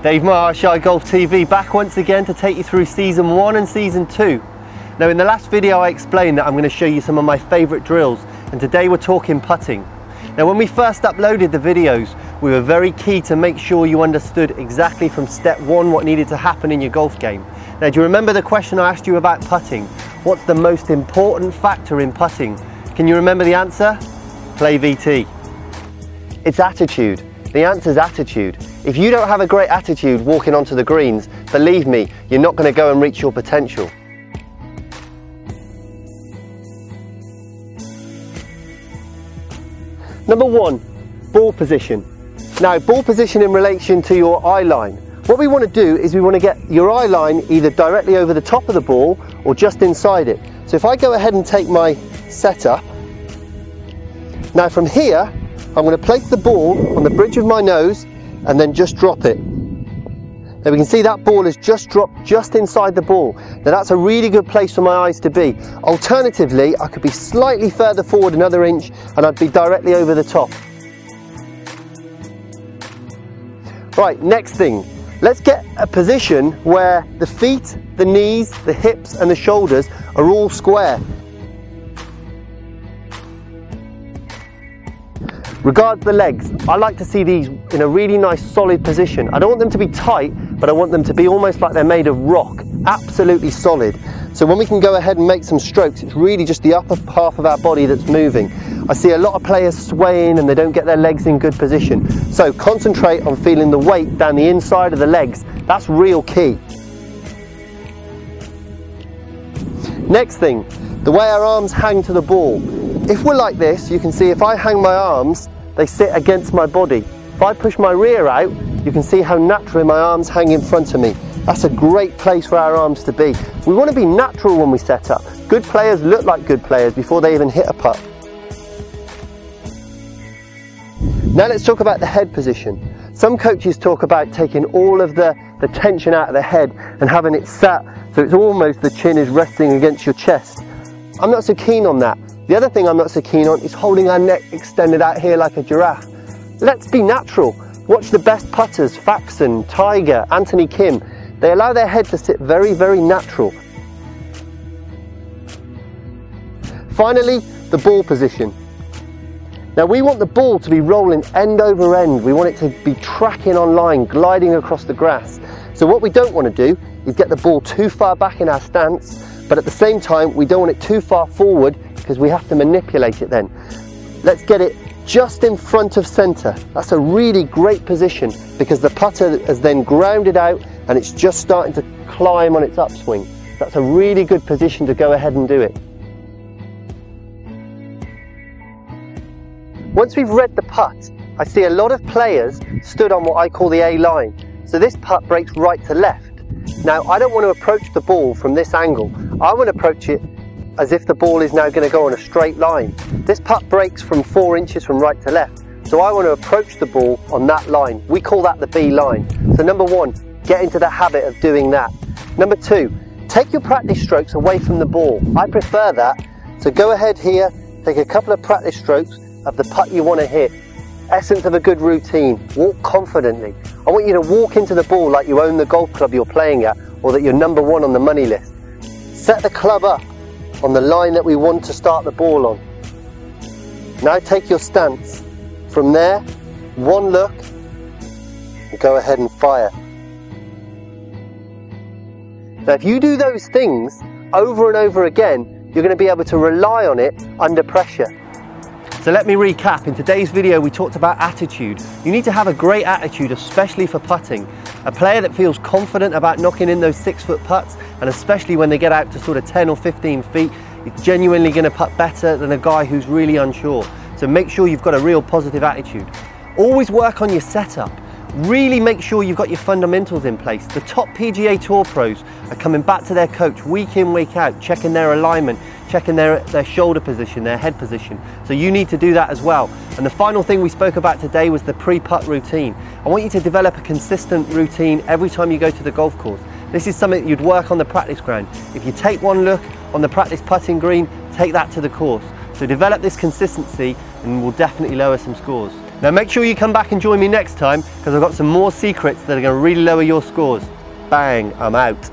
Dave Marsh, iGolf TV, back once again to take you through Season 1 and Season 2. Now in the last video I explained that I'm going to show you some of my favourite drills, and today we're talking putting. Now when we first uploaded the videos, we were very key to make sure you understood exactly from step 1 what needed to happen in your golf game. Now do you remember the question I asked you about putting? What's the most important factor in putting? Can you remember the answer? Play VT. It's attitude. The answer is attitude. If you don't have a great attitude walking onto the greens, believe me, you're not going to go and reach your potential. Number 1, ball position. Now, ball position in relation to your eye line. What we want to do is we want to get your eye line either directly over the top of the ball or just inside it. So if I go ahead and take my setup, now from here, I'm going to place the ball on the bridge of my nose and then just drop it. Now we can see that ball has just dropped just inside the ball. Now that's a really good place for my eyes to be. Alternatively, I could be slightly further forward another inch and I'd be directly over the top. Right, next thing. Let's get a position where the feet, the knees, the hips and the shoulders are all square. Regards the legs, I like to see these in a really nice solid position. I don't want them to be tight, but I want them to be almost like they're made of rock, absolutely solid. So when we can go ahead and make some strokes, it's really just the upper half of our body that's moving. I see a lot of players swaying and they don't get their legs in good position. So concentrate on feeling the weight down the inside of the legs. That's real key. Next thing, the way our arms hang to the ball. If we're like this, you can see if I hang my arms, they sit against my body. If I push my rear out, you can see how naturally my arms hang in front of me. That's a great place for our arms to be. We want to be natural when we set up. Good players look like good players before they even hit a putt. Now let's talk about the head position. Some coaches talk about taking all of the tension out of the head and having it sat so it's almost the chin is resting against your chest. I'm not so keen on that. The other thing I'm not so keen on is holding our neck extended out here like a giraffe. Let's be natural. Watch the best putters, Faxon, Tiger, Anthony Kim. They allow their head to sit very, very natural. Finally, the ball position. Now we want the ball to be rolling end over end. We want it to be tracking on line, gliding across the grass. So what we don't want to do is get the ball too far back in our stance, but at the same time we don't want it too far forward because we have to manipulate it then. Let's get it just in front of centre. That's a really great position because the putter has then grounded out and it's just starting to climb on its upswing. That's a really good position to go ahead and do it. Once we've read the putt, I see a lot of players stood on what I call the A line. So this putt breaks right to left. Now I don't want to approach the ball from this angle. I want to approach it as if the ball is now going to go on a straight line. This putt breaks from 4 inches from right to left. So I want to approach the ball on that line. We call that the B line. So number 1, get into the habit of doing that. Number 2, take your practice strokes away from the ball. I prefer that. So go ahead here, take a couple of practice strokes of the putt you want to hit. Essence of a good routine. Walk confidently. I want you to walk into the ball like you own the golf club you're playing at or that you're number 1 on the money list. Set the club up on the line that we want to start the ball on. Now take your stance. From there, 1 look, and go ahead and fire. Now if you do those things over and over again, you're going to be able to rely on it under pressure. So let me recap. In today's video we talked about attitude. You need to have a great attitude, especially for putting. A player that feels confident about knocking in those 6-foot putts, and especially when they get out to sort of 10 or 15 feet, is genuinely going to putt better than a guy who's really unsure. So make sure you've got a real positive attitude. Always work on your setup. Really make sure you've got your fundamentals in place. The top PGA Tour pros are coming back to their coach week in, week out, checking their alignment, checking their shoulder position, their head position. So you need to do that as well. And the final thing we spoke about today was the pre-putt routine. I want you to develop a consistent routine every time you go to the golf course. This is something that you'd work on the practice ground. If you take 1 look on the practice putting green, take that to the course. So develop this consistency and we'll definitely lower some scores. Now make sure you come back and join me next time, because I've got some more secrets that are going to really lower your scores. Bang, I'm out.